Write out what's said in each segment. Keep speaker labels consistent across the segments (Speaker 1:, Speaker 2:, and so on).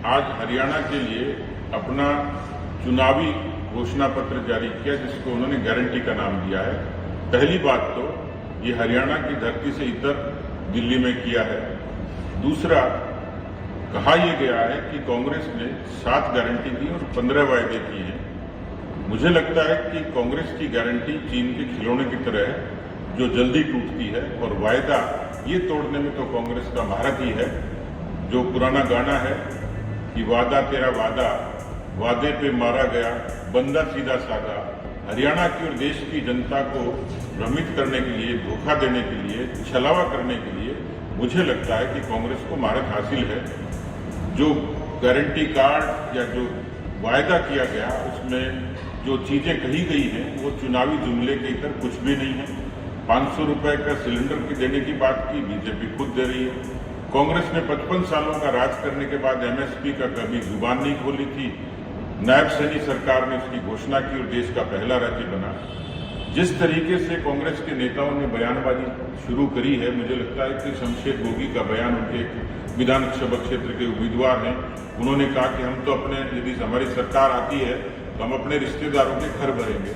Speaker 1: आज हरियाणा के लिए अपना चुनावी घोषणा पत्र जारी किया, जिसको उन्होंने गारंटी का नाम दिया है। पहली बात तो ये हरियाणा की धरती से इतर दिल्ली में किया है। दूसरा, कहा यह गया है कि कांग्रेस ने 7 गारंटी दी और 15 वायदे किए हैं। मुझे लगता है कि कांग्रेस की गारंटी चीन के खिलौने की तरह है, जो जल्दी टूटती है, और वायदा ये तोड़ने में तो कांग्रेस का महारत ही है। जो पुराना गाना है कि वादा तेरा वादा, वादे पे मारा गया बंदा सीधा साधा, हरियाणा की और देश की जनता को भ्रमित करने के लिए, धोखा देने के लिए, छलावा करने के लिए मुझे लगता है कि कांग्रेस को महारत हासिल है। जो गारंटी कार्ड या जो वायदा किया गया, उसमें जो चीजें कही गई हैं वो चुनावी जुमले के इतर कुछ भी नहीं है। 500 रुपए का सिलेंडर की देने की बात की, बीजेपी खुद दे रही है। कांग्रेस ने 55 सालों का राज करने के बाद एमएसपी का कभी जुबान नहीं खोली थी। नायब सैनी सरकार ने उसकी घोषणा की और देश का पहला राज्य बना। जिस तरीके से कांग्रेस के नेताओं ने बयानबाजी शुरू करी है, मुझे लगता है कि शमशेर गोगी का बयान, उनके विधानसभा क्षेत्र के उम्मीदवार हैं, उन्होंने कहा कि हम तो अपने, यदि हमारी सरकार आती है तो हम अपने रिश्तेदारों के घर भरेंगे।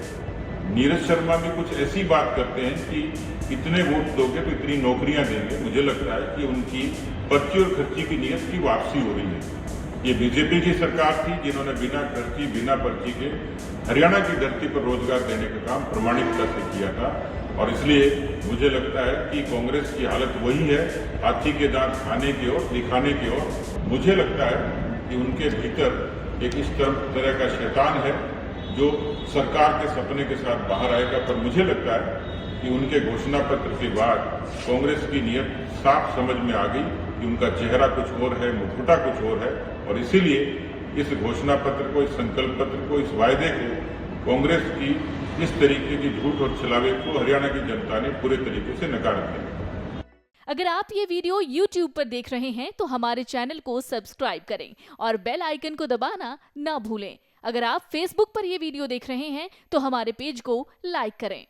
Speaker 1: नीरज शर्मा भी कुछ ऐसी बात करते हैं कि इतने वोट दोगे तो इतनी नौकरियां देंगे। मुझे लगता है कि उनकी पर्ची और खर्ची की नीयत की वापसी हो रही है। ये बीजेपी की सरकार थी जिन्होंने बिना खर्ची, बिना पर्ची के हरियाणा की धरती पर रोजगार देने का काम प्रामाणिकता से किया था, और इसलिए मुझे लगता है कि कांग्रेस की हालत वही है, हाथी के दांत खाने की ओर, दिखाने की ओर। मुझे लगता है कि उनके भीतर एक इस तरह का शैतान है जो सरकार के सपने के साथ बाहर आएगा। पर मुझे लगता है कि उनके घोषणा पत्र के बाद कांग्रेस की नीयत साफ समझ में आ गई कि उनका चेहरा कुछ और है, मुखौटा कुछ और है, और इसीलिए इस घोषणा पत्र को, इस संकल्प पत्र को, इस वायदे को, कांग्रेस की इस तरीके की झूठ और छलावे को हरियाणा की जनता ने पूरे तरीके से नकार दिया।
Speaker 2: अगर आप ये वीडियो YouTube पर देख रहे हैं तो हमारे चैनल को सब्सक्राइब करें और बेल आइकन को दबाना ना भूलें। अगर आप Facebook पर ये वीडियो देख रहे हैं तो हमारे पेज को लाइक करें।